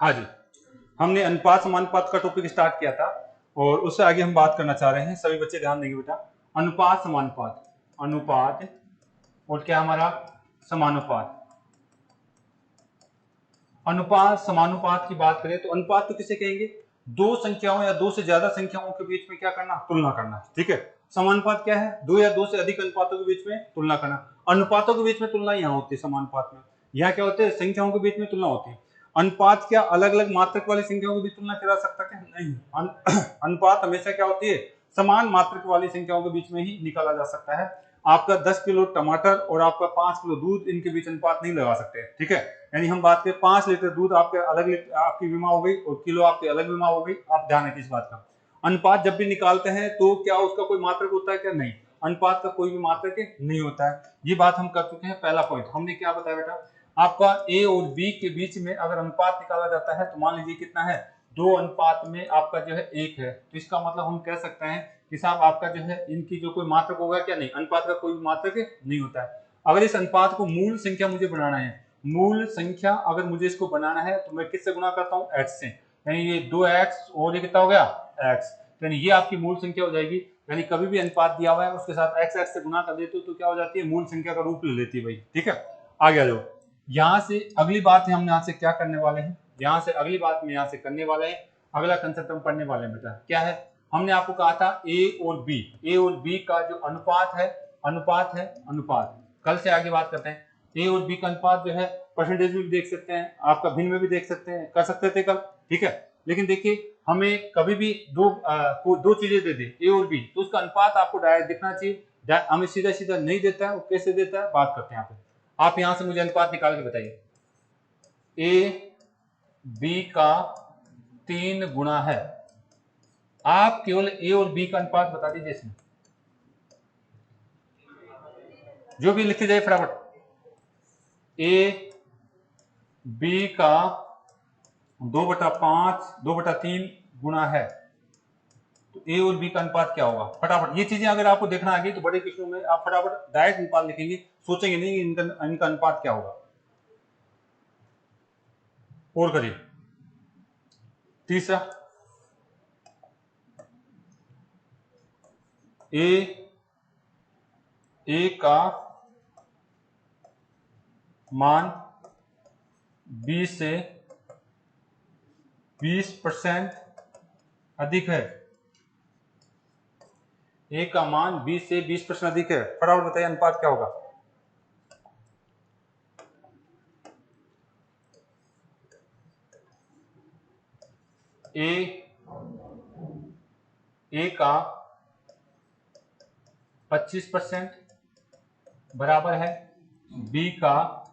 हाँ जी, हमने अनुपात समानुपात का टॉपिक स्टार्ट किया था और उससे आगे हम बात करना चाह रहे हैं। सभी बच्चे ध्यान देंगे बेटा। अनुपात समानुपात, अनुपात और क्या हमारा समानुपात। अनुपात समानुपात की बात करें तो अनुपात तो किसे कहेंगे? दो संख्याओं या दो से ज्यादा संख्याओं के बीच में क्या करना? तुलना करना। ठीक है। समानुपात क्या है? दो या दो से अधिक अनुपातों के बीच में तुलना करना। अनुपातों के बीच में तुलना यहाँ होती है समानुपात में। यहाँ क्या होते हैं? संख्याओं के बीच में तुलना होती है। अनुपात क्या अलग अलग मात्रक वाली संख्याओं के बीच तुलना करा सकता है? नहीं। अनुपात हमेशा क्या होती है? समान मात्रक वाली संख्याओं के बीच में ही निकाला जा सकता है। आपका 10 किलो टमाटर और आपका 5 किलो दूध, इनके बीच अनुपात नहीं लगा सकते। ठीक है। यानी हम बात करें 5 लीटर दूध आपके अलग आपकी विमा हो गई और किलो आपकी अलग विमा हो गई। आप ध्यान रखिए इस बात का। अनुपात जब भी निकालते हैं तो क्या उसका कोई मात्रक होता है क्या? नहीं, अनुपात का कोई भी मात्रक नहीं होता है। ये बात हम कर चुके हैं। पहला पॉइंट हमने क्या बताया बेटा? आपका ए और बी के बीच में अगर अनुपात निकाला जाता है तो मान लीजिए कितना है? 2 अनुपात में आपका जो है 1 है, तो इसका मतलब हम कह सकते हैं कि साहब आपका जो है इनकी जो कोई मात्रक होगा क्या? नहीं, अनुपात का कोई मात्रक नहीं होता है। अगर इस अनुपात को मूल संख्या मुझे बनाना है, मूल संख्या अगर मुझे इसको बनाना है तो मैं किससे गुणा करता हूँ? x से। यानी ये 2x और ये कितना हो गया? x। यानी ये आपकी मूल संख्या हो जाएगी। यानी कभी भी अनुपात दिया हुआ है उसके साथ x से गुणा कर देते हो तो क्या हो जाती है? मूल संख्या का रूप ले लेती है भाई। ठीक है। आगे आ जाओ। यहाँ से अगली बात है, हम यहाँ से क्या करने वाले हैं? यहाँ से अगली बात में यहाँ से करने वाले हैं, अगला कंसेप्ट हम पढ़ने वाले हैं बेटा। क्या है? हमने आपको कहा था ए और बी का जो अनुपात है, अनुपात कल से आगे बात करते हैं। ए और बी का अनुपात जो है परसेंटेज में भी देख सकते हैं, आपका भिन्न में भी देख सकते हैं, कर सकते थे कल। ठीक है। लेकिन देखिए हमें कभी भी दो चीजें दे दे ए और बी तो उसका अनुपात आपको डायरेक्ट दिखना चाहिए। हमें सीधा सीधा नहीं देता है, वो कैसे देता है बात करते हैं यहाँ पे। आप यहां से मुझे अनुपात निकाल के बताइए। ए बी का 3 गुना है। आप केवल ए और बी का अनुपात बता दीजिए इसमें, जो भी लिखे जाए फटाफट। ए बी का 2/5 2/3 गुना है तो ए और बी का अनुपात क्या होगा? फटाफट ये चीजें अगर आपको देखना आ गई तो बड़े क्वेश्चनों में आप फटाफट डायरेक्ट अनुपात लिखेंगे, सोचेंगे नहीं इनका अनुपात क्या होगा। और करिए। तीसरा, ए का मान 20 से 20% अधिक है। ए का मान 20 से 20% अधिक है। फटाफट बताइए अनुपात क्या होगा? ए का 25% बराबर है बी का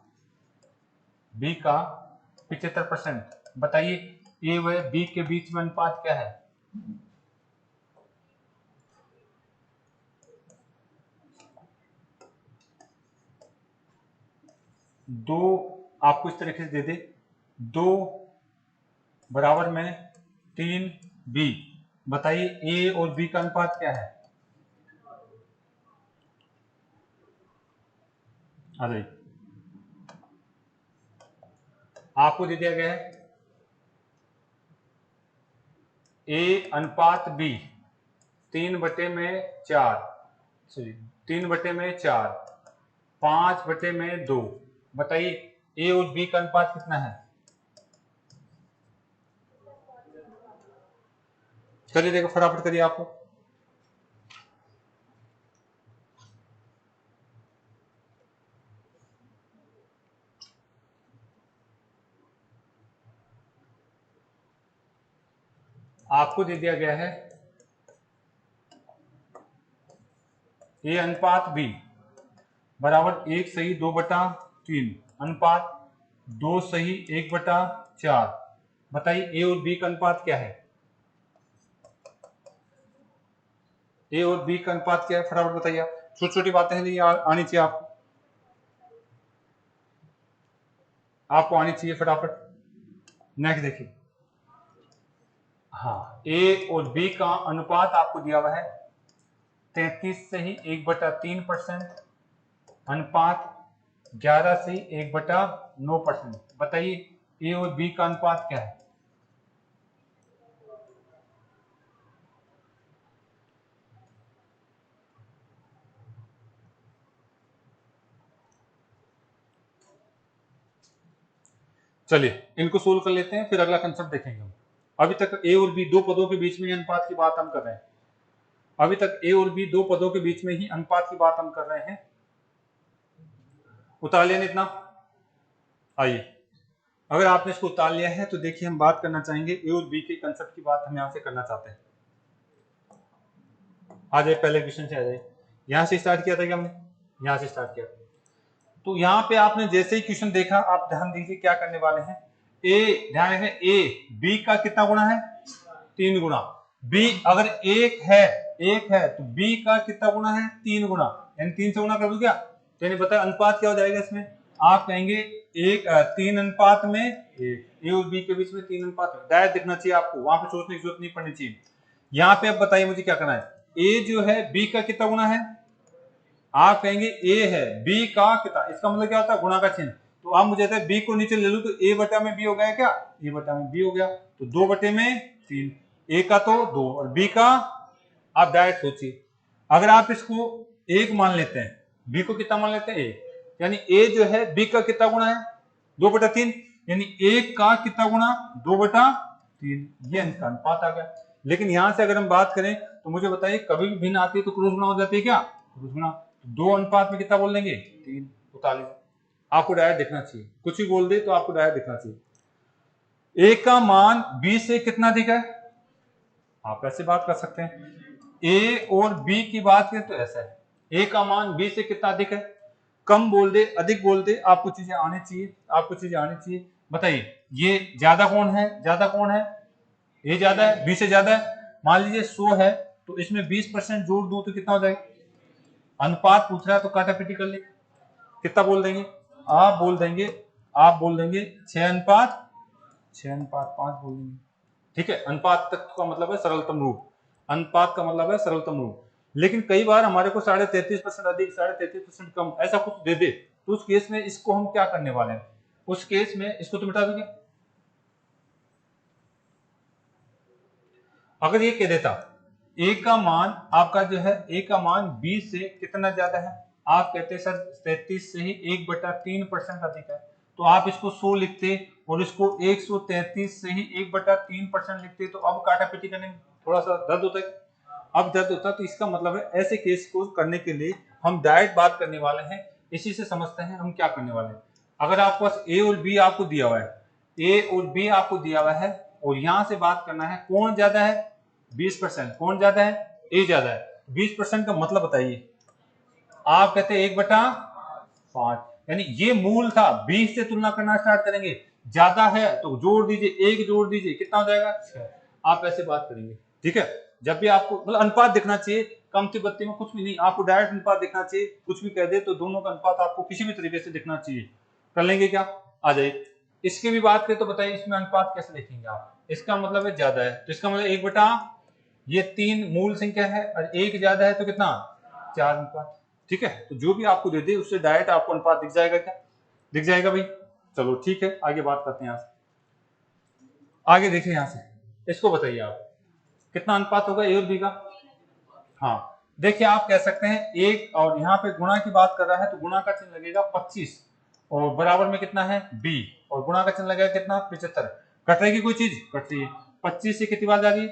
75%। बताइए ए व बी के बीच में अनुपात क्या है? दो आपको इस तरीके से दे दे, 2 बराबर में 3 बी। बताइए ए और बी का अनुपात क्या है? आ जाइए, आपको दे दिया गया है ए अनुपात बी 3/4, सॉरी 3/4, 5/2। बताइए ए और बी का अनुपात कितना है? चलिए देखो फटाफट करिए आपको। आपको दे दिया गया है ए अनुपात बी बराबर 1 सही 2/3 अनुपात 2 सही 1/4। बताइए ए और बी का अनुपात क्या है? ए और बी का अनुपात क्या है? फटाफट बताइए आप। छोटी छोटी बातें हैं, नहीं आनी चाहिए आपको, आपको आनी चाहिए फटाफट। नेक्स्ट देखिए। हाँ, ए और बी का अनुपात आपको दिया हुआ है 33 से ही 1/3%, अनुपात 11 से 1/9%। बताइए ए और बी का अनुपात क्या है? चलिए इनको सोल्व कर लेते हैं, फिर अगला कंसेप्ट देखेंगे हम। अभी तक ए और बी दो पदों के बीच में अनुपात की बात हम कर रहे हैं। अभी तक ए और बी दो पदों के बीच में ही अनुपात की बात हम कर रहे हैं। उतार लिया इतना। आइए, अगर आपने इसको उतार लिया है तो देखिए हम बात करना चाहेंगे ए और बी के कंसेप्ट की बात हम यहां से करना चाहते हैं। आ जाए, पहले क्वेश्चन से आ जाए। यहां से स्टार्ट किया था क्या हमने? यहां से स्टार्ट किया था। तो यहाँ पे आपने जैसे ही क्वेश्चन देखा, आप ध्यान दीजिए क्या करने वाले हैं। ए, ध्यान रखें, ए बी का कितना गुना है? 3 गुना। बी अगर एक है तो बी का कितना गुना है? 3 गुना, यानी 3 से गुना कर दो क्या? तो यानी बताया अनुपात क्या हो जाएगा इसमें? आप कहेंगे 3 अनुपात में 1। ए और बी के बीच में 3 अनुपात, डायरेक्ट दिखना चाहिए आपको, वहां पे सोचने की जरूरत नहीं पड़नी चाहिए। यहाँ पे अब बताइए मुझे क्या करना है। ए जो है बी का कितना गुना है? आप कहेंगे ए है बी का कितना, इसका मतलब क्या होता है? गुणा का चिन्ह। तो आप मुझे कहते हैं बी को नीचे ले लूं तो ए बटा में बी हो गया क्या? ए बटा में बी हो गया, तो 2 बटे में 3। ए का तो 2 और बी का, आप डायरेक्ट सोचिए, अगर आप इसको 1 मान लेते हैं, बी को कितना मान लेते हैं? 1, यानी ए जो है बी का कितना गुणा है? 2 बटा 3, यानी 1 का कितना गुणा? 2 बटा 3। ये इनका अनुपात आ गया। लेकिन यहां से अगर हम बात करें तो मुझे बताइए, कभी भी भिन्न आती है तो क्रॉस गुणा हो जाती है क्या? क्रॉस गुणा। 2 अनुपात में कितना बोल देंगे? 3। उतार लीजिए, आपको डायरेक्ट देखना चाहिए, कुछ भी बोल दे तो आपको डायरेक्ट देखना चाहिए। ए का मान बी से कितना अधिक है? आप ऐसे बात कर सकते हैं। ए और बी की बात करें तो ऐसा है, ए का मान बी से कितना अधिक है? कम बोल दे, अधिक बोल दे, आपको चीजें आनी चाहिए, आपको चीजें आनी चाहिए। बताइए ये ज्यादा कौन है? ज्यादा कौन है? ए ज्यादा है, बी से ज्यादा है। मान लीजिए 100 है तो इसमें 20% जोड़ दूं तो कितना हो जाएगा? अनुपात पूछ रहा है तो काटापीटी कर ले, कितना बोल देंगे? आप बोल देंगे, 6 अनुपात 5 बोल देंगे। ठीक है, अनुपात तक का मतलब है सरलतम रूप, अनुपात का मतलब है सरलतम रूप। लेकिन कई बार हमारे को 33.5% अधिक, 33.5% कम, ऐसा कुछ दे दे तो उस केस में इसको हम क्या करने वाले हैं? उस केस में इसको तो मिटा दोगे। अगर ये कह देता ए का मान आपका जो है, ए का मान 20 से कितना ज्यादा है, आप कहते सर 33 से ही 1/3% अधिक है, तो आप इसको 100 लिखते और इसको 133 से ही 1/3% लिखते, तो अब काटापीटी करने में थोड़ा सा दर्द होता है। अब दर्द होता है तो इसका मतलब है ऐसे केस को करने के लिए हम डायरेक्ट बात करने वाले हैं। इसी से समझते हैं हम क्या करने वाले हैं। अगर आपके पास ए और बी आपको दिया हुआ है, ए और बी आपको दिया हुआ है और यहां से बात करना है कौन ज्यादा है? 20%। कौन ज्यादा है? ए ज्यादा है। 20% का मतलब बताइए। आप कहते हैं 1/5, यानी ये मूल था, 20 से तुलना करना स्टार्ट करेंगे, ज्यादा है तो जोड़ दीजिए, 1 जोड़ दीजिए, कितना हो जाएगा? 6। आप ऐसे बात करेंगे। ठीक है, जब भी आपको मतलब अनुपात देखना चाहिए, कम तिब्बती में कुछ भी नहीं, आपको डायरेक्ट अनुपात देखना चाहिए। कुछ भी कह दे तो दोनों का अनुपात आपको किसी भी तरीके से देखना चाहिए। कर लेंगे क्या? आ जाइए, इसकी भी बात करें तो बताइए इसमें अनुपात कैसे देखेंगे आप? इसका मतलब है ज्यादा है तो इसका मतलब 1 बटा, ये 3 मूल संख्या है और 1 ज्यादा है तो कितना? 4 अनुपात। ठीक है, तो जो भी आपको दे दे उससे डायरेक्ट आपको अनुपात दिख जाएगा क्या? दिख जाएगा भाई। चलो ठीक है, आगे बात करते हैं। यहाँ से आगे देखिए, यहाँ से इसको बताइए आप कितना अनुपात होगा ए और बी का? हाँ, देखिए आप कह सकते हैं एक, और यहाँ पे गुणा की बात कर रहा है तो गुणा का चिन्ह लगेगा 25 और बराबर में कितना है? बी, और गुणा का चिन्ह लगेगा कितना? 75। कट रही कोई चीज? कट रही है। 25 से कितनी बार जा रही है?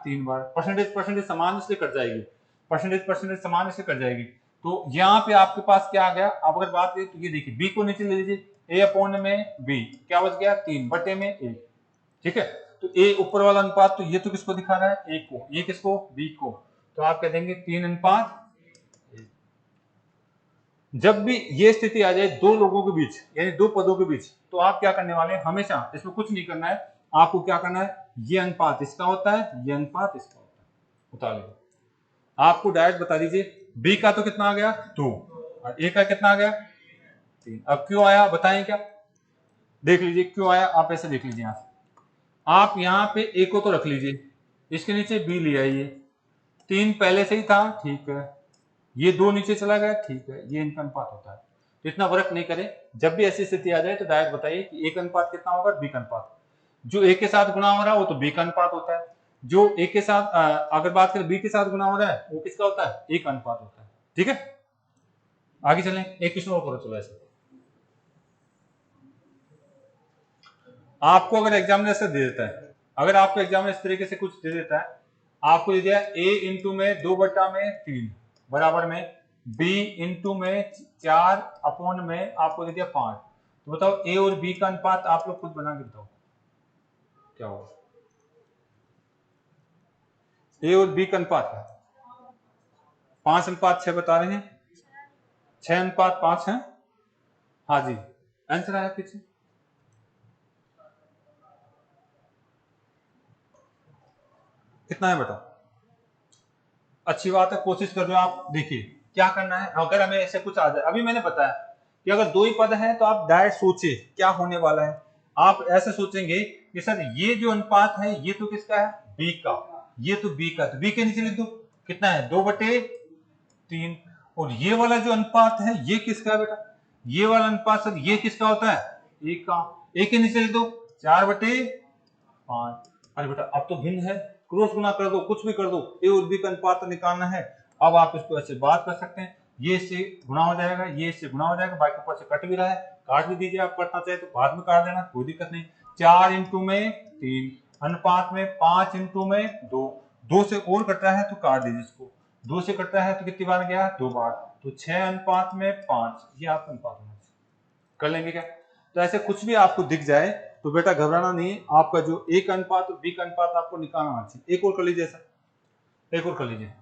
3 बार। परसेंटेज समान इसलिए कट जाएगी, परसेंटेज समान इसलिए कट जाएगी। तो यहाँ पे आपके पास क्या आ गया? आप अगर बात करें तो ये देखिए, बी को नीचे ले लीजिए, ए अपॉन में बी, क्या बच गया? 3 बटे में 1। ठीक है, तो ए ऊपर वाला अनुपात, तो ये तो किसको दिखा रहा है? ए को। ये किसको? बी को। तो आप कह देंगे 3 अनुपात। जब भी ये स्थिति आ जाए दो लोगों के बीच, यानी दो पदों के बीच, तो आप क्या करने वाले हैं? हमेशा इसमें कुछ नहीं करना है, आपको क्या करना है? ये अनुपात इसका होता है, ये अनुपात इसका होता है, उतार लीजिए। आपको डायरेक्ट बता दीजिए, बी का तो कितना आ गया? 2, और ए का कितना आ गया? 3। अब क्यों आया बताएं क्या? देख लीजिए क्यों आया, आप ऐसे देख लीजिए। यहां से आप यहाँ पे ए को तो रख लीजिए, इसके नीचे बी ले आइए, 3 पहले से ही था, ठीक है, ये 2 नीचे चला गया, ठीक है, ये इनका अनुपात होता है। तो इतना वर्क नहीं करें। जब भी ऐसी स्थिति आ जाए तो डायरेक्ट बताइए कि ए का अनुपात कितना होगा, बी का अनुपात। जो ए के साथ गुणा हो रहा है वो तो बी का अनुपात होता है, जो ए के साथ अगर बात करें बी के साथ गुणा हो रहा है वो किसका होता है, ए का अनुपात होता है। ठीक है, आगे चलें, एक क्वेश्चन और करो। चलो ऐसे आपको अगर एग्जामिनर से दे देता है, अगर आपको एग्जामिनर इस तरीके से कुछ दे देता है, आपको दे दिया ए इंटू में 2/3 बराबर में बी इंटू में 4 अपॉन में आपको दे दिया 5, तो बताओ ए और बी का अनुपात आप लोग खुद बना के बताओ क्या होगा। ए और बी का अनुपात है 5:6 बता रहे हैं, 6:5 है। हाँ जी, आंसर आया पीछे। कितना है बेटा, अच्छी बात है, कोशिश कर रहे हो आप। देखिए क्या करना है, अगर हमें ऐसे कुछ आ जाए, अभी मैंने बताया कि अगर दो ही पद हैं तो आप डायरेक्ट सोचिए क्या होने वाला है। आप ऐसे सोचेंगे कि सर ये जो अनुपात है ये तो किसका है, बी का, ये तो बी का, तो बी के नीचे लिख दो कितना है 2/3। और ये वाला जो अनुपात है ये किसका है बेटा, ये वाला अनुपात सर ये किसका होता है, ए का, ए के नीचे लिख दो 4/5। अरे बेटा अब तो भिन्न है, क्रॉस गुना कर दो, कुछ भी कर दो, ए और बी का अनुपात तो निकालना है। अब आप इसको ऐसे बात कर सकते हैं, ये इससे गुना हो जाएगा, ये इससे गुना हो जाएगा, बाकी ऊपर से कट भी रहा है, काट भी दीजिए, आप कटना चाहे तो बाद में काट देना, कोई दिक्कत नहीं। 4 इंटू में 3 अनुपात में 5 इंटू में 2, 2 से और कट रहा है तो काट दीजिए इसको, 2 से कट रहा है तो कितनी बार गया, 2 बार, तो 6 अनुपात में 5, ये आपका अनुपात होना चाहिए। कर लेंगे क्या, तो ऐसे कुछ भी आपको दिख जाए तो बेटा घबराना नहीं है, आपका जो ए का अनुपात और बी का अनुपात आपको निकालना आना चाहिए। एक और कर लीजिए ऐसा, एक और कर लीजिए।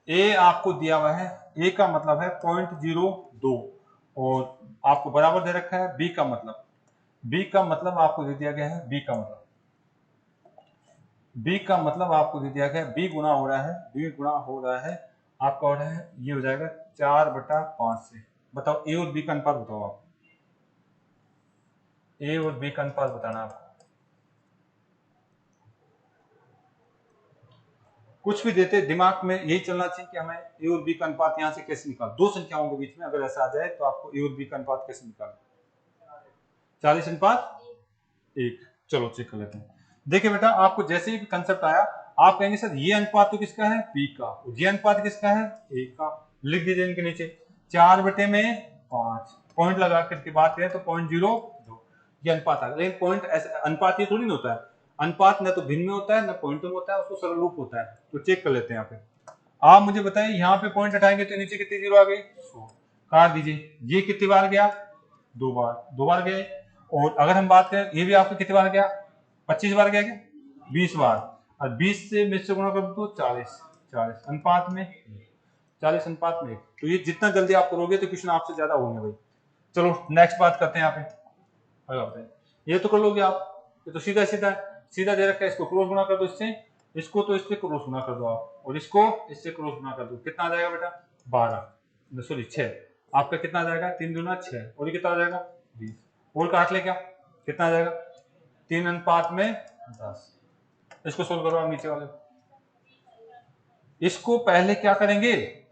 ए आपको दिया हुआ है, ए का मतलब है 0.02 और आपको बराबर दे रखा है बी का मतलब, बी का मतलब आपको दे दिया गया है, बी का मतलब, बी का मतलब आपको दे दिया गया है, बी गुना हो रहा है, बी गुना हो रहा है, आपका हो रहा है, ये हो जाएगा 4/5 से। बताओ ए और बी का अनुपात बताओ आप, ए और बी का अनुपात बताना आपको। कुछ भी देते दिमाग में यही चलना चाहिए कि हमें ए और बी का अनुपात यहाँ से कैसे निकाल, दो संख्याओं के बीच में अगर ऐसा आ जाए तो आपको ए और बी का अनुपात कैसे निकाल, 40:1। चलो चेक कर लेते हैं। देखिए बेटा आपको जैसे ही कंसेप्ट आया आप कहेंगे सर ये अनुपात तो किसका है, बी का, और ये अनुपात किसका है, ए का, लिख दीजिए इनके नीचे 4/5, पॉइंट लगा करके बात करें तो 0.02 ये अनुपात आ गया। लेकिन पॉइंट ऐसे अनुपात ये थोड़ी ना होता है, अनुपात न तो भिन्न में होता है न पॉइंट में होता है, उसको सरल रूप होता है। तो चेक कर लेते हैं यहाँ पे, आप मुझे बताइए यहाँ पे पॉइंट हटाएंगे तो नीचे कितनी जीरो आ गई, 100, काट दीजिए। ये कितनी बार गया, 2 बार, 2 बार गए। और अगर हम बात करें ये भी आपको कितनी बार गया, 25 बार गया क्या, 20 बार, और 20 से में से गुणा कर दो 40, 40 अनुपात में 40 अनुपात में 1। तो ये जितना जल्दी आप करोगे तो क्वेश्चन आपसे ज्यादा होंगे भाई। चलो नेक्स्ट बात करते हैं यहाँ पे, ये तो कर लोगे आप, ये तो सीधा सीधा सीधा दे रखा है, इसको क्रॉस गुना कर दो इससे, इसको तो इससे क्रॉस गुना कर दो आप, और इसको इससे क्रॉस गुना कर दो, कितना आ जाएगा बेटा 12, सॉरी 6, आपका कितना आ जाएगा 3 दूना 6, और ये कितना आ जाएगा 20, और काट ले क्या, कितना आ जाएगा 3:10। इसको सोल्व करो आप नीचे वाले, इसको पहले क्या करेंगे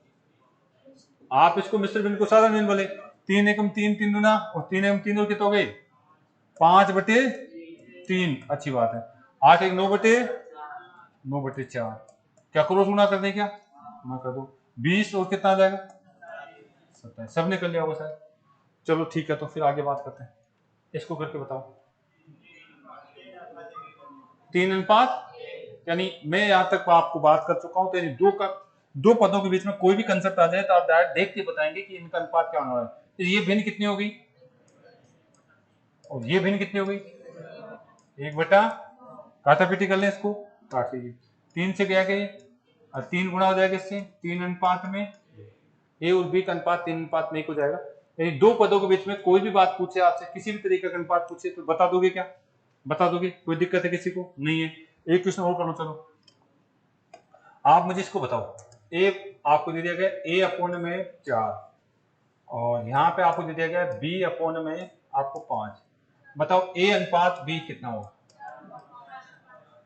आप, इसको मिश्र भिन्न को साधारण भिन्न बोले, 3 एकम 3, 3 दूना और 3 एकम 3 और कितना हो गए 5/3, अच्छी बात है। 8 एक 9/4, क्या क्रॉस गुना कर दें, क्या गुना कर दो, 20 और कितना आ जाएगा 27, सबने कर लिया होगा सर। चलो ठीक है, तो फिर आगे बात करते हैं, इसको करके बताओ। 3 अनुपात, यानी मैं यहाँ तक आपको बात कर चुका हूँ, तो यानी दो पदों के बीच में कोई भी कंसेप्ट आ जाए तो आप डायरेक्ट देख के बताएंगे कि इनका अनुपात क्या होने वाला है। तो ये भिन्न कितनी होगी और ये भिन्न कितनी होगी, 1 काटा पीटी कर लें, इसको काट लीजिए, 3 से गया कि और 3 गुणा हो जाएगा इससे, 3 अनुपात में ए और बी का अनुपात 3 अनुपात में 1 हो जाएगा। यानी दो पदों के बीच में कोई भी बात पूछे आपसे, किसी भी तरीके का अनुपात पूछे तो बता दोगे क्या, बता दोगे, कोई दिक्कत है किसी को, नहीं है। एक क्वेश्चन और कर लो, चलो आप मुझे इसको बताओ, ए आपको दे दिया गया ए अपॉन में 4 और यहाँ पे आपको दे दिया गया बी अपॉन में आपको 5, बताओ ए अनुपात बी कितना होगा,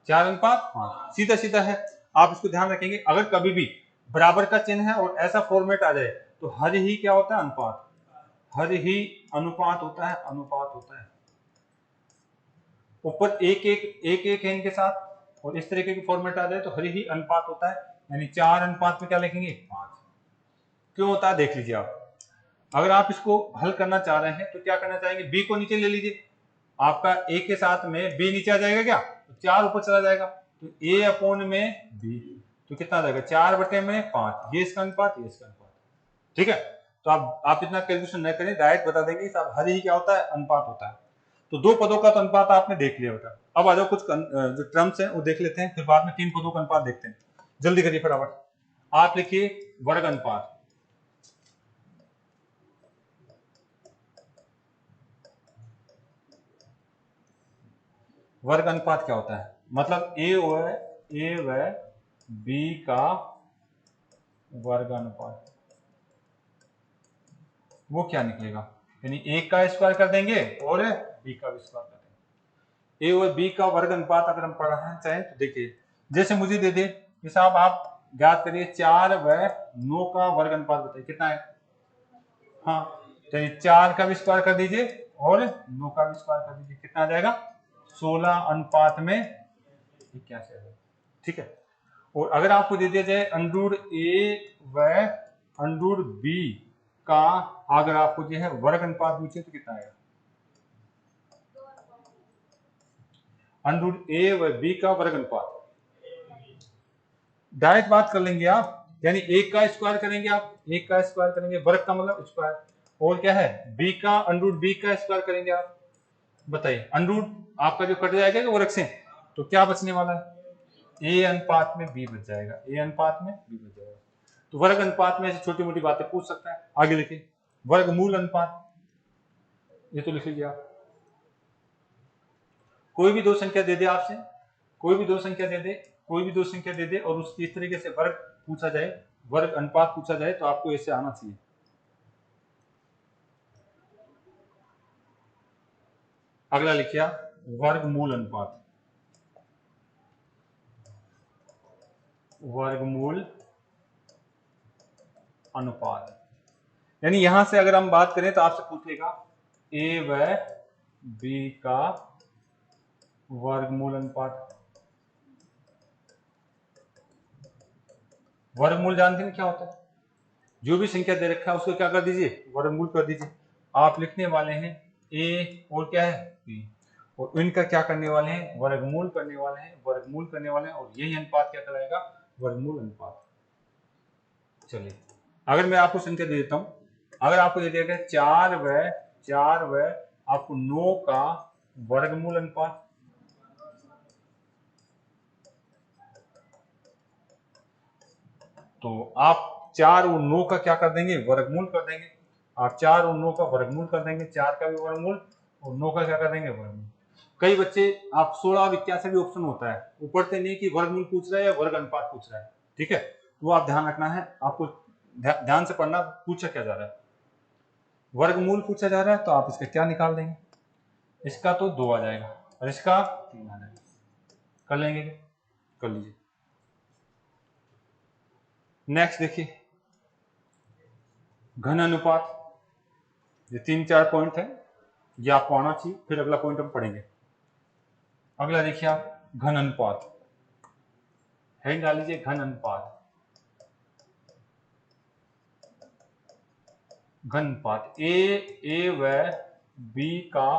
4:5, सीधा सीधा है। आप इसको ध्यान रखेंगे, अगर कभी भी बराबर का चिन्ह है और ऐसा फॉर्मेट आ जाए तो हर ही क्या होता है अनुपात, हर ही अनुपात होता है, अनुपात होता है। ऊपर एक एक है इनके साथ और इस तरीके की फॉर्मेट आ जाए तो हर ही अनुपात होता है, यानी 4 अनुपात में क्या लिखेंगे 5। क्यों होता है देख लीजिए आप। अगर आप इसको हल करना चाह रहे हैं तो क्या करना चाहेंगे, बी को नीचे ले लीजिए, आपका ए के साथ में बी नीचे आ जाएगा, क्या तो 4 ऊपर चला जाएगा, तो ए अपॉन में बी, तो कितना आ जाएगा 4 बटे में 5, ये इसका अनुपात, ये इसका अनुपात। ठीक है, तो आप इतना कैलकुलेशन न करें, डायरेक्ट बता देंगे साहब हर ही क्या होता है अनुपात होता है। तो 2 पदों का तो अनुपात आपने देख लिया बेटा। अब आ जाओ कुछ जो टर्म्स हैं वो देख लेते हैं, फिर बाद में 3 पदों का अनुपात देखते हैं। जल्दी करिए फटाफट, आप लिखिए वर्ग अनुपात। वर्ग अनुपात क्या होता है, मतलब ए व बी का वर्ग अनुपात, वो क्या निकलेगा, यानी ए का स्क्वायर कर देंगे और बी का भी स्क्वायर कर देंगे। ए और बी का वर्ग अनुपात अगर हम पढ़ना चाहें तो देखिए, जैसे मुझे दे दे कि साहब आप ज्ञात करिए 4 व 9 का वर्ग अनुपात बताइए कितना है। हाँ, चलिए 4 का भी स्क्वायर कर दीजिए और 9 का भी स्क्वायर कर दीजिए, कितना आ जाएगा 16 अनुपात में 81। ठीक है, और अगर आपको दे दिया जाए अंडर ए व अंडर बी का अगर आपको जो है वर्ग अनुपात पूछे तो कितना आएगा, अंडर ए व बी का वर्ग अनुपात। डायरेक्ट बात कर लेंगे आप, यानी एक का स्क्वायर करेंगे, आप एक का स्क्वायर करेंगे, वर्ग का मतलब स्क्वायर, और क्या है बी का अंडर बी का स्क्वायर करेंगे आप, बताइए अंडर आपका जो कट जाएगा वो वर्ग से, तो क्या बचने वाला है ए अनुपात में बी बच जाएगा, ए अनुपात में बी बच जाएगा। तो वर्ग अनुपात में ऐसी छोटी मोटी बातें पूछ सकता है। आगे लिखिए वर्गमूल अनुपात, ये तो लिख लीजिए आप। कोई भी दो संख्या दे दे आपसे, कोई भी दो संख्या दे दे, कोई भी दो संख्या दे दे और उसकी इस तरीके से वर्ग पूछा जाए, वर्ग अनुपात पूछा जाए तो आपको ऐसे आना चाहिए। अगला लिखिए वर्गमूल अनुपात, वर्गमूल अनुपात, यानी यहां से अगर हम बात करें तो आपसे पूछ लेगा ए व बी का वर्गमूल अनुपात। वर्गमूल जानते हैं क्या होता है, जो भी संख्या दे रखा है उसको क्या कर दीजिए वर्गमूल कर दीजिए। आप लिखने वाले हैं ए और क्या है बी, और इनका क्या करने वाले हैं वर्गमूल करने वाले हैं, वर्गमूल करने वाले हैं, और यही अनुपात क्या कहलाएगा वर्गमूल अनुपात। चलिए अगर मैं आपको संख्या दे देता हूं, अगर आपको दे दिया गया 4 व आपको 9 का वर्गमूल अनुपात, तो आप 4 और 9 का क्या कर देंगे वर्गमूल कर देंगे। आप 4 और 9 का वर्गमूल कर देंगे, 4 का भी वर्गमूल और 9 का क्या कर देंगे वर्गमूल। कई बच्चे आप 16 और 81 भी ऑप्शन होता है, वो पढ़ते नहीं कि वर्गमूल पूछ रहा है या वर्ग अनुपात पूछ रहा है। ठीक है, तो आप ध्यान रखना है, आपको ध्यान से पढ़ना पूछा क्या जा रहा है। वर्गमूल पूछा जा रहा है तो आप इसका क्या निकाल देंगे, इसका तो 2 आ जाएगा और इसका 3 आ जाएगा। कर लेंगे, कर लीजिए। नेक्स्ट देखिए घन अनुपात, ये 3-4 पॉइंट है, ये आपको आना चाहिए, फिर अगला पॉइंट हम पढ़ेंगे। अगला देखिए आप घन अनुपात, हेड डाल लीजिए घन अनुपात। घन अनुपात ए व बी का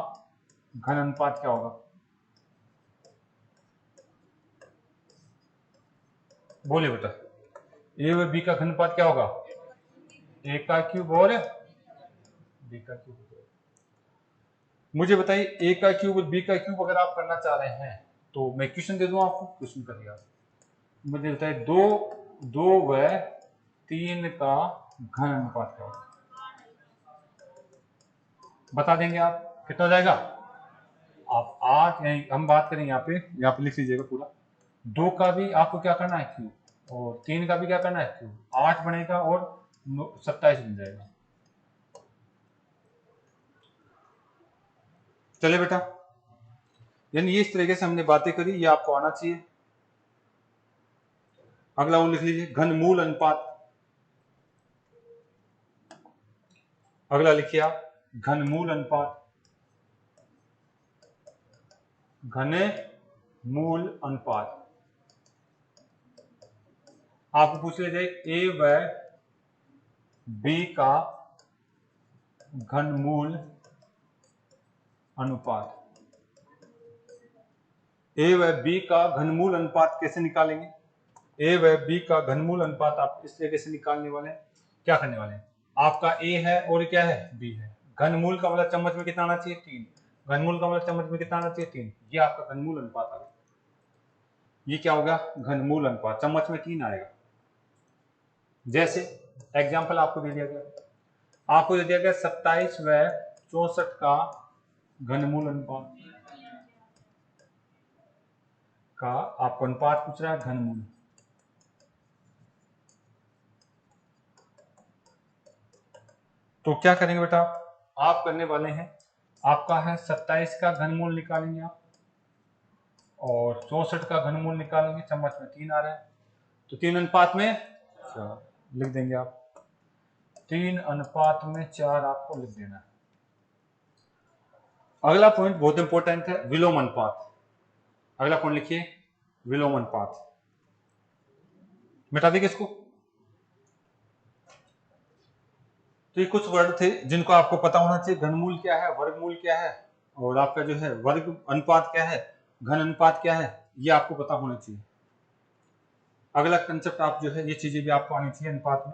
घन अनुपात क्या होगा, बोलिए बेटा। ए व बी का घन अनुपात क्या होगा, ए का क्यूब और बी का क्यूब। मुझे बताइए ए का क्यूब और बी का क्यूब अगर आप करना चाह रहे हैं तो मैं क्वेश्चन दे दूं आपको, क्वेश्चन करिए आप। मुझे बताइए 2 व 3 का घन अनुपात क्या होगा, बता देंगे आप कितना हो जाएगा। आप 8, हम बात करें यहाँ पे लिख लीजिएगा पूरा। 2 का भी आपको क्या करना है क्यूब, और 3 का भी क्या करना है क्यूब, 8 बनेगा और 27 बन जाएगा। चले बेटा, यानी इस तरीके से हमने बातें करी, ये आपको आना चाहिए। अगला वो लिख लीजिए घनमूल अनुपात। अगला लिखिए आप घनमूल अनुपात, घनमूल अनुपात। आपको पूछ लिया जाए ए व बी का घनमूल अनुपात। ए व बी का घनमूल अनुपात कैसे निकालेंगे? ए व बी का घनमूल अनुपात आप इस तरीके से निकालने वाले हैं। क्या करने वाले हैं? आपका ए है और क्या है? बी है। घनमूल का मतलब चम्मच में कितना आना चाहिए? 3। घनमूल का मतलब चम्मच में कितना आना चाहिए? 3। ये आपका घनमूल अनुपात आ गया। ये क्या होगा? घनमूल अनुपात। चम्मच में 3 आएगा। जैसे एग्जाम्पल आपको दे दिया गया, आपको दे दिया गया 27 व 64 का घनमूल अनुपात का आपको अनुपात पूछ रहा है, घनमूल। तो क्या करेंगे बेटा? आप करने वाले हैं, आपका है 27 का घनमूल निकालेंगे आप, और 64 का घनमूल निकालेंगे। चम्मच में 3 आ रहा है, तो 3 अनुपात में 4 लिख देंगे आप। 3 अनुपात में 4 आपको लिख देना है। अगला पॉइंट बहुत इंपॉर्टेंट है, विलोम अनुपात। अगला पॉइंट लिखिए, विलोम अनुपात। मिटा देंगे इसको। तो ये कुछ वर्ड थे जिनको आपको पता होना चाहिए। घनमूल क्या है, वर्गमूल क्या है, और आपका जो है वर्ग अनुपात क्या है, घन अनुपात क्या है, ये आपको पता होना चाहिए। अगला कंसेप्ट आप जो है ये चीजें भी आपको आनी चाहिए अनुपात में।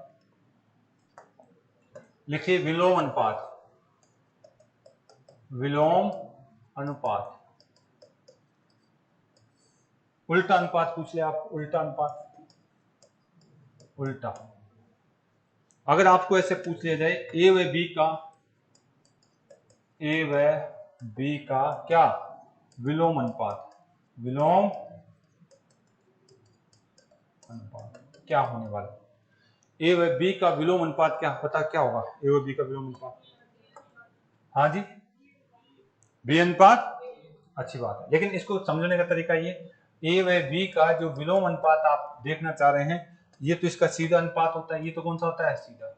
लिखिए विलोम अनुपात। विलोम अनुपात। उल्टा अनुपात पूछ ले आप, उल्टा अनुपात। उल्टा अगर आपको ऐसे पूछ लिया जाए ए व बी का, ए व बी का क्या विलोम अनुपात, विलोम अनुपात क्या होने वाला? ए व बी का विलोम अनुपात क्या पता क्या होगा? ए व बी का विलोम अनुपात, हाँ जी, बी अनुपात। अच्छी बात है, लेकिन इसको समझने का तरीका ये, ए व बी का जो विलोम अनुपात आप देखना चाह रहे हैं, ये तो इसका सीधा अनुपात होता है। ये तो कौन सा होता है? सीधा।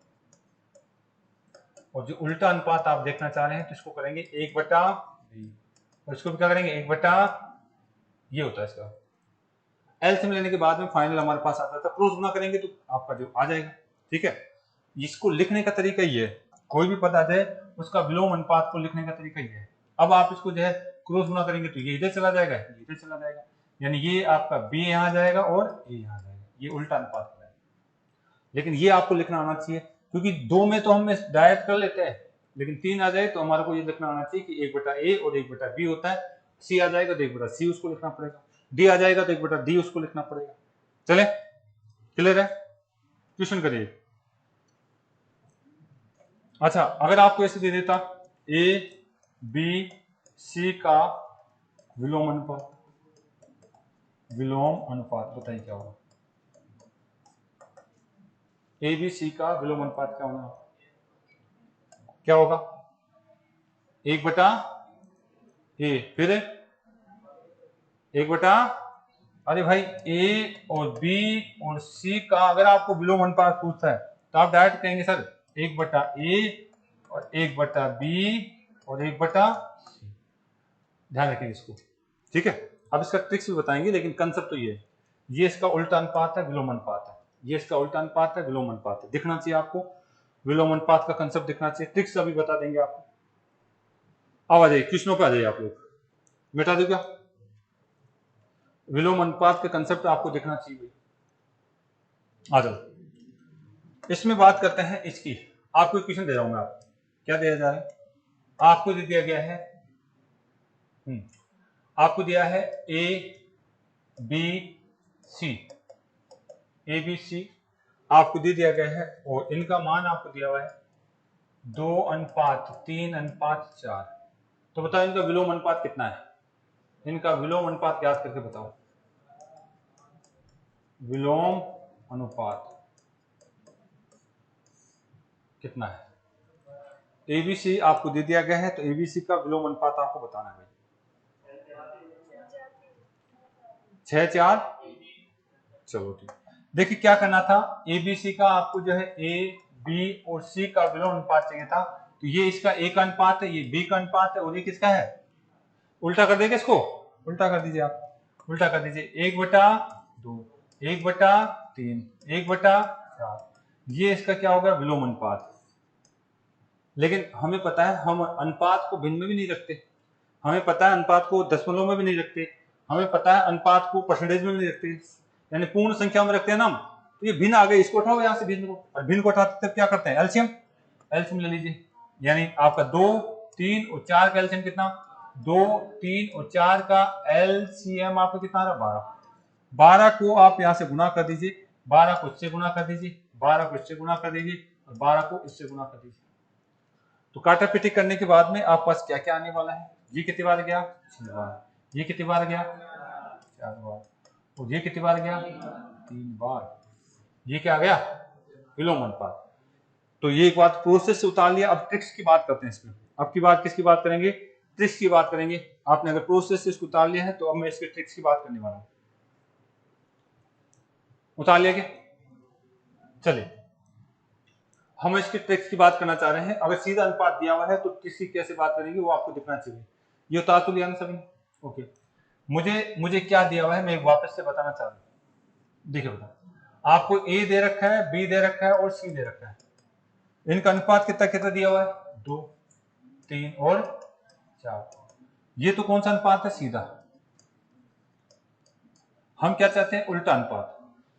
और जो उल्टा अनुपात आप देखना चाह रहे हैं तो इसको करेंगे 1/b, और इसको भी क्या करेंगे? 1/, ये होता है इसका। एलसीएम लेने के बाद में फाइनल हमारे पास आता था, क्रॉस गुना करेंगे तो आपका जो आ जाएगा। ठीक है, इसको लिखने का तरीका ये है, कोई भी पद आ जाए उसका विलोम अनुपात को लिखने का तरीका ये है। अब आप इसको जो है क्रॉस गुना करेंगे तो ये इधर चला जाएगा, ये इधर चला जाएगा, यानी ये आपका बी यहाँ जाएगा और ए यहाँ जाएगा। ये उल्टा अनुपात है, लेकिन ये आपको लिखना आना चाहिए, क्योंकि 2 में तो हम डायरेक्ट कर लेते हैं, लेकिन 3 आ जाए तो हमारे को ये लिखना आना चाहिए कि 1/a और 1/b होता है। सी आ जाएगा तो 1/c उसको लिखना पड़ेगा, डी आ जाएगा तो 1/d उसको लिखना पड़ेगा। चले, क्लियर है? क्वेश्चन करिए। अच्छा, अगर आपको ऐसे दे देता ए बी सी का विलोम अनुपात, विलोम अनुपात बताइए क्या होगा? ए बी सी का विलोम अनुपात क्या होगा? क्या होगा? 1/a, फिर 1/, अरे भाई ए और बी और सी का अगर आपको विलोम अनुपात पूछता है तो आप डायरेक्ट कहेंगे सर 1/a और 1/b और 1/c। ध्यान रखेंगे इसको, ठीक है। अब इसका ट्रिक्स भी बताएंगे, लेकिन कंसेप्ट तो ये है। ये इसका उल्टा अनुपात है, विलोम अनुपात है। ये इसका उल्टा अनुपात है, विलोम अनुपात है। दिखना चाहिए आपको, विलोम अनुपात का कंसेप्ट दिखना चाहिए। ट्रिक्स अभी बता देंगे आपको। अब आ जाइए क्वेश्चनों पे आ जाइए आप लोग। मिटा दो क्या? विलोम अनुपात का कंसेप्ट आपको दिखना चाहिए भाई। आ जाओ, इसमें बात करते हैं इसकी। आपको क्वेश्चन दे रहा हूं मैं, आपको क्या दिया जा रहा है? आपको दे दिया गया है, आपको दिया है A B C, A B C आपको दे दिया गया है, और इनका मान आपको दिया हुआ है 2:3:4। तो बताओ इनका विलोम अनुपात कितना है? इनका विलोम अनुपात याद करके बताओ। विलोम अनुपात कितना है? एबीसी आपको दे दिया गया है, तो एबीसी का विलोम अनुपात आपको बताना है भाई। 6:4। चलो ठीक, देखिए क्या करना था, एबीसी का आपको जो है ए बी और सी का विलोम अनुपात चाहिए था, तो ये इसका ए का अनुपात है, ये बी का अनुपात है, और ये किसका है? उल्टा कर देंगे इसको, उल्टा कर दीजिए आप, उल्टा कर दीजिए 1/2, 1/3, 1/4, ये इसका क्या होगा? विलोम अनुपात। लेकिन हमें पता है हम अनुपात को भिन्न में भी नहीं रखते, हमें पता है अनुपात को दशमलव में भी नहीं रखते, हमें पता है अनुपात को परसेंटेज में भी नहीं रखते, यानी पूर्ण संख्या में रखते हैं ना हम। तो ये भिन्न आ गए, इसको उठाओ यहाँ से भिन्न को, और भिन्न को उठाते तब क्या करते हैं? एलसीएम, एलसीएम ले लीजिए। यानी आपका 2, 3 और 4 का एलसीएम कितना? 2, 3 और 4 का एलसीएम आपका कितना आ रहा? 12। 12 को आप यहाँ से गुणा कर दीजिए, 12 को इससे गुणा कर दीजिए, 12 को इससे गुणा कर दीजिए, और 12 को इससे गुणा कर दीजिए। तो काटा पीटी करने के बाद में आप पास क्या क्या आने वाला है? ये कितनी बार गया? 6 बार। ये कितनी बार गया? 4 बार। और ये कितनी बार गया? 3 बार। ये क्या आ गया? विलोम अनुपात। तो ये एक बात प्रोसेस से उतार लिया। अब ट्रिक्स की बात करते हैं इसमें। अब की बात किसकी बात करेंगे? ट्रिक्स की बात करेंगे। आपने अगर प्रोसेस से इसको उतार लिया है तो अब मैं इसके ट्रिक्स की बात करने वाला हूं। उतार लिया क्या? चलिए हम इसके ट्रिक्स की बात करना चाह रहे हैं। अगर सीधा अनुपात दिया हुआ है तो ट्रिक्स की कैसे बात करेंगे वो आपको दिखना चाहिए। ये उतार तो लिया ना सभी? ओके, मुझे क्या दिया हुआ है मैं वापस से बताना चाह रहा हूं। देखिए बता, आपको ए दे रखा है, बी दे रखा है और सी दे रखा है। इनका अनुपात कितना कितना दिया हुआ है? 2, 3 और 4। ये तो कौन सा अनुपात है? सीधा। हम क्या चाहते हैं? उल्टा अनुपात।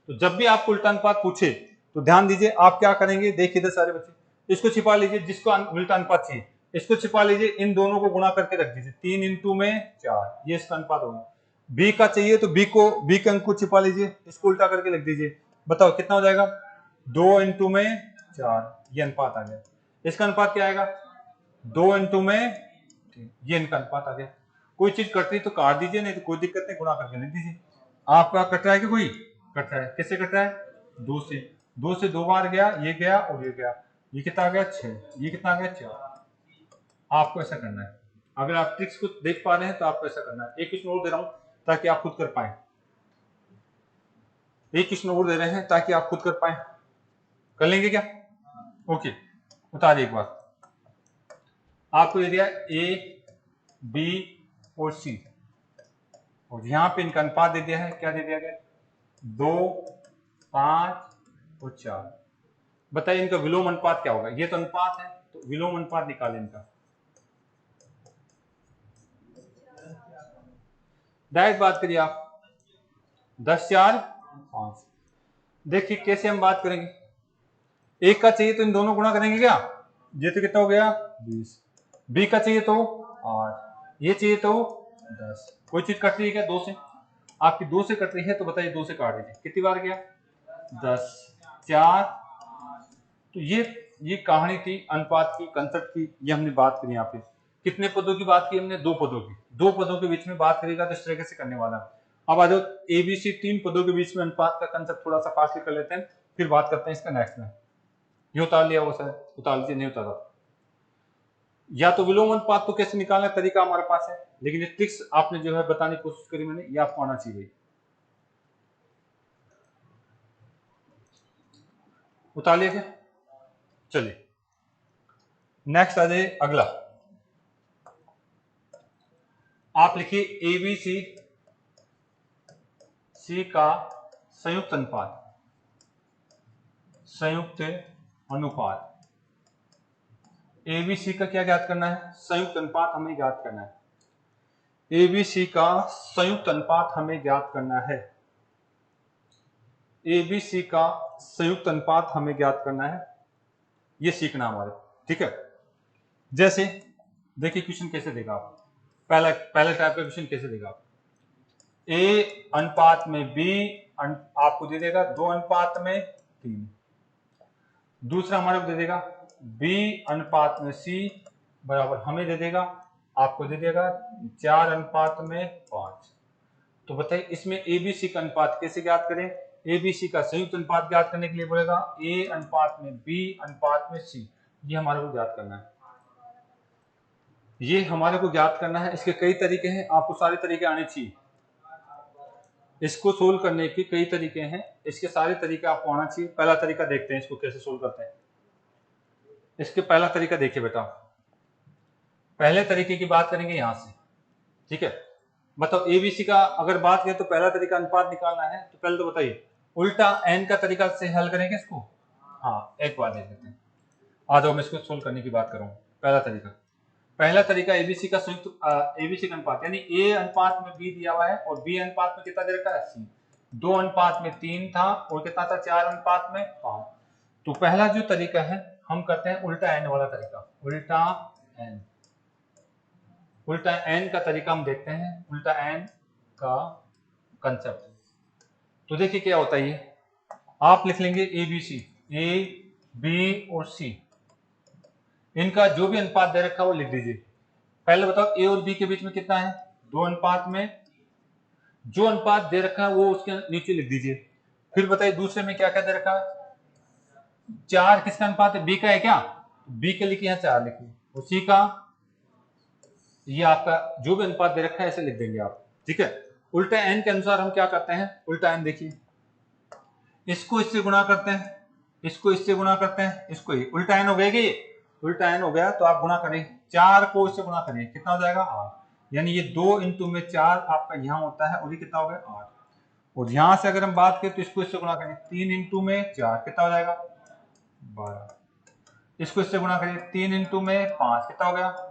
तो जब भी आपको उल्टा अनुपात पूछे तो ध्यान दीजिए आप क्या करेंगे। देखिए इधर सारे बच्चे, इसको छिपा लीजिए, जिसको उल्टा अनुपात चाहिए इसको छिपा लीजिए, इन दोनों को गुणा करके रख दीजिए। 3 इंटू में 4, ये इसका अनुपात होगा। बी का चाहिए तो बी के अंक को छिपा लीजिए, इसको उल्टा करके लिख दीजिए। बताओ कितना हो जाएगा? 2 इंटू में 4, ये अनुपात आ गया। इसका अनुपात क्या आएगा? 2 इंटू में 3, ये इनका अनुपात आ गया। कोई चीज कट रही तो काट दीजिए, नहीं तो कोई दिक्कत नहीं, गुणा करके लिख दीजिए। आपका कट रहा है कि कोई कट रहा है? किससे कट रहा है? 2 से। 2 से 2 बार गया, ये गया और ये गया। ये कितना आ गया? 6। ये कितना आ गया? 4। आपको ऐसा करना है। अगर आप ट्रिक्स को देख पा रहे हैं तो आपको ऐसा करना है। एक क्वेश्चन और दे रहा हूं ताकि आप खुद कर पाए। एक क्वेश्चन और दे रहे हैं ताकि आप खुद कर पाए। कर लेंगे क्या? ओके, उतारिए एक बार। आपको दे दिया ए, बी और सी, और यहां पे इनका अनुपात दे दिया है। क्या दे दिया गया? 2, 5 और 4। बताइए इनका विलोम अनुपात क्या होगा? ये तो अनुपात है तो विलोम अनुपात निकालें इनका। डायरेक्ट बात करिए आप। 10, 4, 5। देखिए कैसे हम बात करेंगे। एक का चाहिए तो इन दोनों गुणा करेंगे क्या? ये तो कितना हो गया? 20। बी का चाहिए तो 8, ये चाहिए तो 10। कोई चीज कट रही है क्या? 2 से? आपकी 2 से कट रही है तो बताइए 2 से काट दीजिए। कितनी बार गया? 10, 4। तो ये कहानी थी अनुपात की, कंसेप्ट की। ये हमने बात करी। यहाँ पे कितने पदों की बात की हमने? 2 पदों की। 2 पदों के बीच में बात करेगा तो इस तरीके से करने वाला। अब आ जाओ एबीसी 3 पदों के बीच में अनुपात का कंसेप्ट थोड़ा सा फास्ट कर लेते हैं, फिर बात करते हैं इसका नेक्स्ट में। ये उतार लिया वो सर? उतार लीजिए। नहीं उतारा या तो विलोम अनुपात को कैसे निकालना तरीका हमारे पास है, लेकिन ये ट्रिक्स आपने जो है बताने की कोशिश करी मैंने, ये आपको आना चाहिए। उतार लिया क्या? चलिए नेक्स्ट आ जाए अगला। आप लिखिए एबीसी सी का संयुक्त अनुपात। संयुक्त अनुपात एबीसी का क्या ज्ञात करना है? संयुक्त अनुपात हमें ज्ञात करना है। एबीसी का संयुक्त अनुपात हमें ज्ञात करना है। एबीसी का संयुक्त अनुपात हमें ज्ञात करना है, ये सीखना हमारे। ठीक है, जैसे देखिए क्वेश्चन कैसे देगा आप। पहला टाइप का क्वेश्चन कैसे देगा आप? ए अनुपात में बी आपको दे देगा 2 अनुपात में 3। दूसरा हमारे को दे देगा बी अनुपात में सी बराबर हमें दे देगा, आपको दे देगा 4 अनुपात में 5। तो बताइए इसमें एबीसी का अनुपात कैसे ज्ञात करें? एबीसी का संयुक्त अनुपात ज्ञात करने के लिए बोलेगा ए अनुपात में बी अनुपात में सी। ये हमारे को ज्ञात करना है। ये हमारे को ज्ञात करना है। इसके कई तरीके हैं, आपको सारे तरीके आने चाहिए। इसको सोल्व करने के कई तरीके हैं, इसके सारे तरीके आपको आना चाहिए। पहला तरीका देखते हैं इसको कैसे सोल्व करते हैं। इसके पहला तरीका देखिए बेटा, पहले तरीके की बात करेंगे यहां से, ठीक है। मतलब एबीसी का अगर बात करें तो पहला तरीका अनुपात निकालना है, तो पहले तो बताइए उल्टा एन का तरीका से हल करेंगे इसको। हाँ, एक बात देख लेते हैं, आ जाओ मैं इसको सोल्व करने की बात करूँ। पहला तरीका एबीसी का संयुक्त एबीसी का अनुपात, यानी ए अनुपात में बी दिया हुआ है और बी अनुपात में कितना दे रखा है, सी। 2 अनुपात में 3 था और कितना था, 4 अनुपात में 5। तो पहला जो तरीका है हम करते हैं उल्टा एन वाला तरीका। उल्टा एन का तरीका हम देखते हैं, उल्टा एन का कंसेप्ट। तो देखिए क्या होता है, ये आप लिख लेंगे A B C, A B और सी, इनका जो भी अनुपात दे रखा है वो लिख दीजिए। पहले बताओ ए और बी के बीच में कितना है, 2 अनुपात में, जो अनुपात दे रखा है वो उसके नीचे लिख दीजिए। फिर बताइए दूसरे में क्या क्या दे रखा है, 4 किसका अनुपात है, बी का है क्या, बी के लिखिए यहाँ 4 लिखिए, उसी का ये आपका जो भी अनुपात दे रखा है ऐसे लिख देंगे आप, ठीक है। उल्टा एन के अनुसार हम क्या करते हैं, उल्टा एन देखिए, इसको इससे गुणा करते हैं, इसको इससे गुणा करते हैं, इसको ही उल्टा एन हो गया कि ये उल्टा एन हो गया, तो आप गुणा करें 4 को इससे गुणा करिए, कितना हो जाएगा 8, यानी ये 2 इंटू में 4 आपका यहाँ होता है और ये कितना हो गया 8। और यहां से अगर हम बात करें तो इसको इससे गुणा करें, 3 इंटू में 4 कितना हो जाएगा 12, इसको इससे गुणा करिए 3 इंटू में 5 कितना हो गया।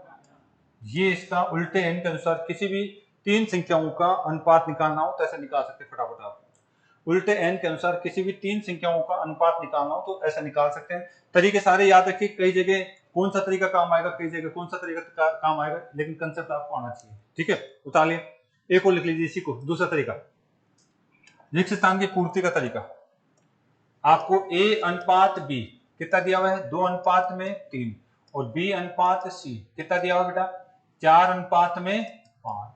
ये इसका उल्टे एन के अनुसार किसी भी 3 संख्याओं का अनुपात निकालना हो तो ऐसे निकाल सकते हैं फटाफट आप। उल्टे एन के अनुसार किसी भी 3 संख्याओं का अनुपात निकालना हो तो ऐसा निकाल सकते हैं। तरीके सारे याद रखिए, कई जगह कौन सा तरीका काम आएगा, कई जगह कौन सा तरीका काम आएगा, लेकिन कंसेप्ट आपको आना चाहिए, ठीक है। उतार लिए, एक और लिख लीजिए इसी को, दूसरा तरीका रिक्त स्थान की पूर्ति का तरीका। आपको ए अनुपात बी कितना दिया हुआ है, 2 अनुपात में 3 और बी अनुपात सी कितना दिया हुआ बेटा, 4 अनुपात में 5।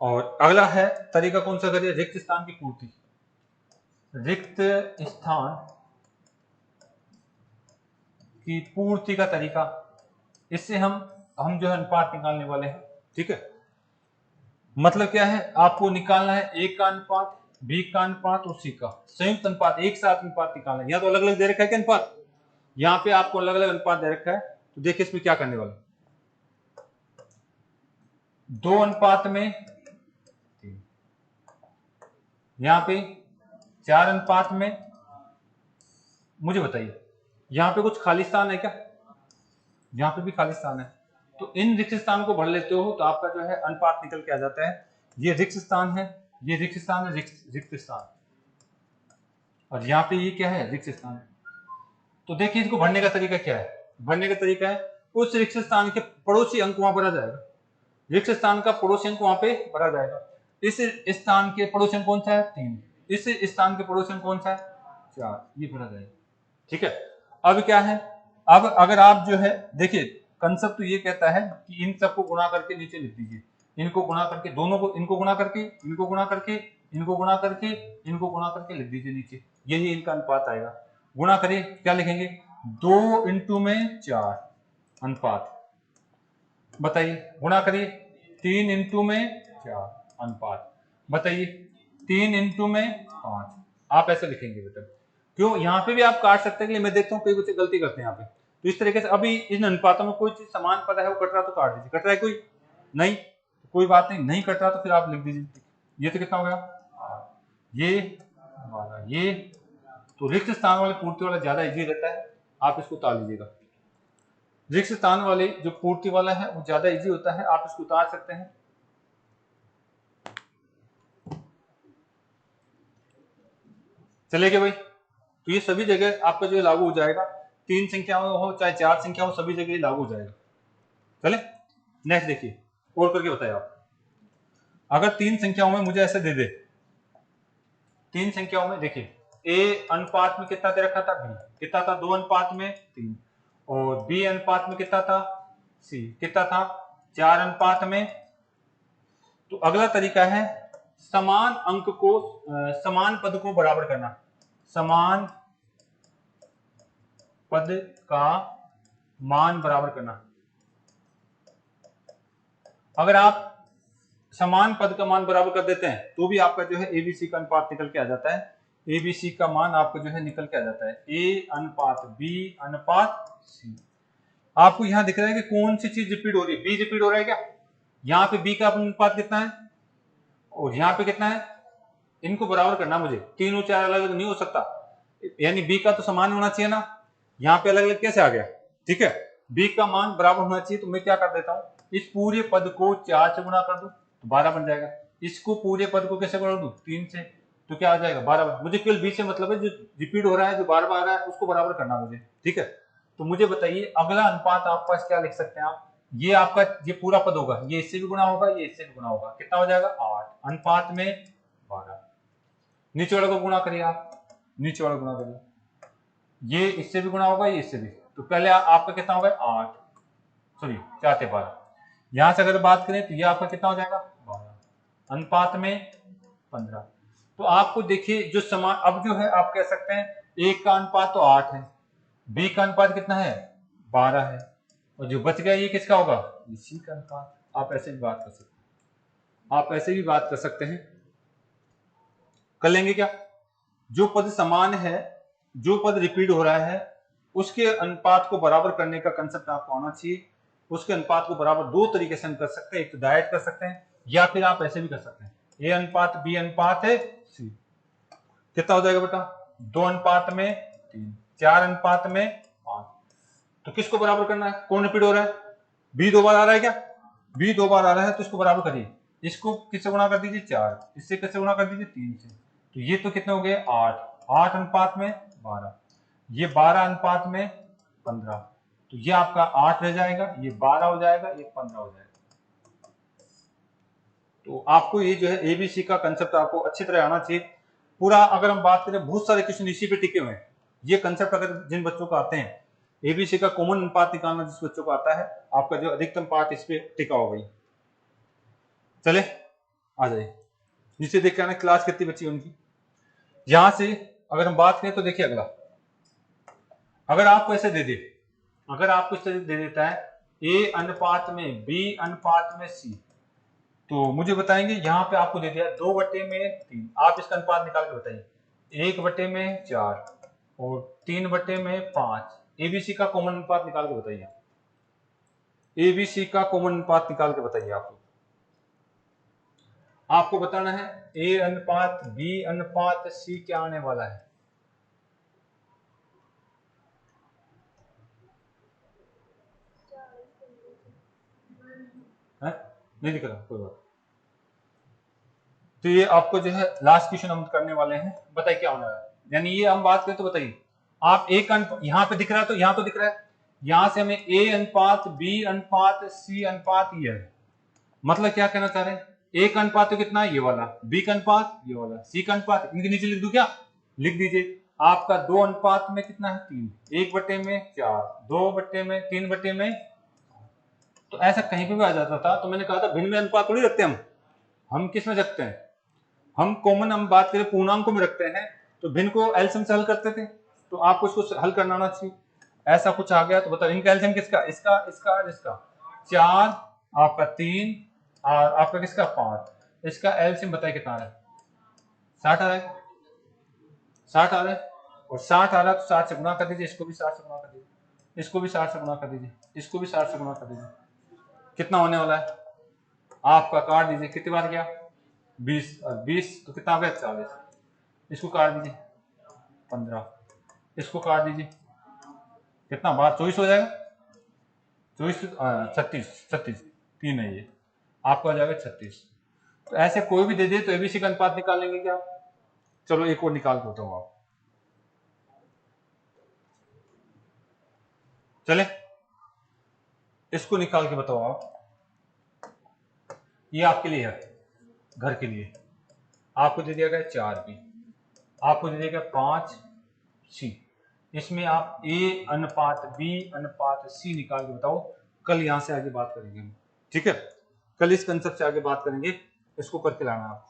और अगला है तरीका कौन सा करिए, रिक्त स्थान की पूर्ति। रिक्त स्थान की पूर्ति का तरीका, इससे हम जो है अनुपात निकालने वाले हैं, ठीक है। मतलब क्या है, आपको निकालना है ए का अनुपात, बी का अनुपात और सी का संयुक्त अनुपात, एक साथ अनुपात निकालना है। यहाँ तो अलग अलग दे रखा है क्या अनुपात, यहाँ पे आपको अलग अलग अनुपात दे रखा है, तो देखिए इसमें क्या करने वाला, 2 अनुपात में 3, यहाँ पे 4 अनुपात में, मुझे बताइए यहाँ पे कुछ खाली स्थान है क्या, यहाँ पे भी खाली स्थान है, तो इन रिक्त स्थान को भर लेते हो तो आपका जो है अनुपात निकल के आ जाता है। ये रिक्त स्थान है, ये रिक्त स्थान है, रिक्त स्थान, और यहाँ पे ये क्या है, रिक्त स्थान। तो देखिए इसको भरने का तरीका क्या है, भरने का तरीका है उस रिक्त स्थान के पड़ोसी अंक वहां भरा जाएगा, रिक्त स्थान का पड़ोसी अंक वहां पे भरा जाएगा। इस स्थान के पड़ोसी अंक कौन सा है, 3, इस स्थान के पड़ोसी अंक कौन सा है, 4, ये भरा जाएगा, ठीक है। अब क्या है, अब अगर आप जो है देखिए कंसेप्ट तो ये कहता है कि इन सबको गुणा करके नीचे लिख दीजिए, इनको गुणा करके, दोनों को, इनको गुणा करके, इनको गुणा करके, इनको गुणा करके, इनको गुणा करके लिख दीजिए नीचे, यही इनका अनुपात आएगा। गुणा करिए, क्या लिखेंगे, 2 इंटू में 4 अनुपात, बताइए गुणा करिए 3 इंटू में 4 अनुपात, बताइए 3 इंटू में 5, आप ऐसे लिखेंगे बेटा। क्यों, यहाँ पे भी आप काट सकते हैं, मैं देखता हूँ कई बच्चे गलती करते हैं यहाँ पे, तो इस तरीके से अभी इन अनुपातों में कोई चीज समान पता है वो कट रहा तो काट दीजिए, कट रहा है कोई नहीं, कोई बात नहीं, नहीं कट रहा तो फिर आप लिख दीजिए, ये तो कितना हो गया, ये 12, ये तो रिक्त स्थान वाले पूर्ति वाला ज्यादा इजी रहता है, आप इसको उतार लीजिएगा। रिक्त स्थान वाले जो पूर्ति वाला है वो ज्यादा इजी होता है, आप इसको उतार सकते हैं। चलेगा भाई, तो ये सभी जगह आपका जो लागू हो जाएगा, 3 संख्याओं हो चाहे 4 संख्या हो, सभी जगह लागू हो जाएगा। चले नेक्स्ट देखिए, और करके बताइए आप, अगर 3 संख्याओं में मुझे ऐसे दे दे, 3 संख्याओं में देखिए ए अनुपात में कितना दे रखा था, बी कितना था, 2 अनुपात में 3, और बी अनुपात में कितना था, सी कितना था, 4 अनुपात में। तो अगला तरीका है समान अंक को, समान पद को बराबर करना, समान पद का मान बराबर करना। अगर आप समान पद का मान बराबर कर देते हैं तो भी आपका जो है एबीसी का अनुपात निकल के आ जाता है। ए बी सी का मान आपको जो है निकल के आ जाता है ए अनुपात बी अनुपात सी। आपको यहाँ दिख रहा है कि कौन सी चीज रिपीट हो रही है, बी रिपीट हो रहा है क्या? यहाँ पे बी का अनुपात कितना है और यहाँ पे कितना है, इनको बराबर करना मुझे, तीनों चार अलग अलग नहीं हो सकता, यानी बी का तो समान होना चाहिए ना, यहाँ पे अलग अलग कैसे आ गया? ठीक है, बी का मान बराबर होना चाहिए, तो मैं क्या कर देता हूँ, इस पूरे पद को 4 से गुणा कर दूं तो 12 बन जाएगा, इसको पूरे पद को कैसे गुणा दूं 3 से, तो क्या आ जाएगा 12। मुझे केवल बी से मतलब है, जो रिपीट हो रहा है, जो बार बार आ रहा है, उसको बराबर करना मुझे। ठीक है, तो मुझे बताइए अगला अनुपात आपके पास क्या लिख सकते हैं आप, ये आपका ये पूरा पद होगा, ये इससे भी गुणा होगा, ये इससे भी गुणा होगा, कितना हो जाएगा 8 अनुपात में 12। नीचे वाले को गुणा करिए आप, नीचे वाला गुणा करिए, ये इससे भी गुणा होगा, ये इससे भी, तो पहले आपका कितना होगा 8, सॉरी 4 से 12। यहां से अगर बात करें तो ये आपका कितना हो जाएगा 12 अनुपात में 15। तो आपको देखिए जो समान, अब जो है आप कह सकते हैं एक का अनुपात तो 8 है, बी का अनुपात कितना है 12 है, और जो बच गया ये किसका होगा, सी का अनुपात। आप ऐसे भी बात कर सकते हैं, आप ऐसे भी बात कर सकते हैं, कर लेंगे क्या? जो पद समान है, जो पद रिपीट हो रहा है, उसके अनुपात को बराबर करने का कंसेप्ट आपको आना चाहिए। उसके अनुपात को बराबर दो तरीके से हम कर सकते हैं, एक तो डायरेक्ट कर सकते हैं, या फिर आप ऐसे भी कर सकते हैं, ए अनुपात बी अनुपात है सी, कितना हो जाएगा बेटा 2 अनुपात में 3, 4 अनुपात में 5। तो किसको बराबर करना है, कौन रिपीट हो रहा है, बी 2 बार आ रहा है क्या, बी 2 बार आ रहा है, तो इसको बराबर करिए, इसको किससे गुणा कर दीजिए 4, इससे किससे गुणा कर दीजिए 3 से, तो ये तो कितने हो गए 8, 8 अनुपात में 12, ये 12 अनुपात में 15, तो ये आपका 8 रह जाएगा, ये 12 हो जाएगा, ये 15 हो जाएगा। तो आपको ये जो है एबीसी का कंसेप्ट आपको अच्छी तरह आना चाहिए पूरा। अगर हम बात करें, बहुत सारे क्वेश्चन इसी पे टिके हुए हैं, ये कंसेप्ट अगर जिन बच्चों को आते हैं, एबीसी का कॉमन अनुपात निकालना जिस बच्चों को आता है, आपका जो अधिकतम पार्ट इस पे टिका हो गई। चले आ जाइए, नीचे देख के आना क्लास कितनी बची उनकी। यहां से अगर हम बात करें तो देखिए अगला, अगर आपको ऐसे दे दे, अगर आपको इस तरह दे देता है ए अनुपात में बी अनुपात में सी, तो मुझे बताएंगे यहाँ पे आपको दे दिया 2/3, आप इसका अनुपात निकाल के बताइए 1/4 और 3/5, एबीसी का कॉमन अनुपात निकाल के बताइए, एबीसी का कॉमन अनुपात निकाल के बताइए। आपको बताना है ए अनुपात बी अनुपात सी क्या आने वाला है। नहीं दिख रहा, कोई बात। तो ये आपको जो है लास्ट क्वेश्चन हम करने वाले हैं, बताइए क्या होना है, यानी ये हम बात करें तो बताइए आप एक यहाँ पे दिख रहा है, तो यहाँ तो दिख रहा है, यहां से हमें ए अनुपात बी अनुपात सी अनुपात ये है, मतलब क्या कहना चाह रहे हैं, एक अनुपात तो कितना है ये वाला, बी का अनुपात ये वाला, सी का अनुपात, इनके नीचे लिख दूं क्या, लिख दीजिए। आपका 2 अनुपात में कितना है 3, 1/4, 2/3, 3/, तो ऐसा कहीं पे भी आ जाता था। तो मैंने कहा था भिन्न में अनुपात थोड़ी रखते हम किस में रखते हैं, हम कॉमन, हम बात करें पूर्णांकों में रखते हैं, तो भिन्न को एलसीएम से हल करते थे, तो आपको इसको हल करना आना चाहिए। ऐसा कुछ आ गया तो बताओ इनका एलसीएम किसका, इसका इसका इसका 4, आपका 3 और आपका किसका 5, इसका एलसीएम बताइए कितना आ रहा है, 60 आ रहा है, 60 आ रहा है, और 60 आ रहा है तो 60 से गुणा कर दीजिए, इसको भी 60 से गुणा कर दीजिए, इसको भी 60 से गुणा कर दीजिए, इसको भी 60 से गुणा कर दीजिए, कितना होने वाला है आपका, काट दीजिए, कितनी बार गया 20, और 20 तो कितना आ गया 40, इसको काट दीजिए 15, इसको काट दीजिए, कितना बार 24 हो जाएगा, 24 36 36, 3 है ये, आपको आ जाएगा 36। तो ऐसे कोई भी दे दे तो एबीसी का अनुपात निकाल लेंगे क्या, चलो एक और निकाल के बताओ आप, चले इसको निकाल के बताओ आप, ये आपके लिए है, घर के लिए आपको दे दिया गया 4B, आपको दे दिया गया 5C, इसमें आप ए अनुपात बी अनुपात सी निकाल के बताओ। कल यहां से आगे बात करेंगे हम, ठीक है, कल इस कंसेप्ट से आगे बात करेंगे, इसको करके लाना आप।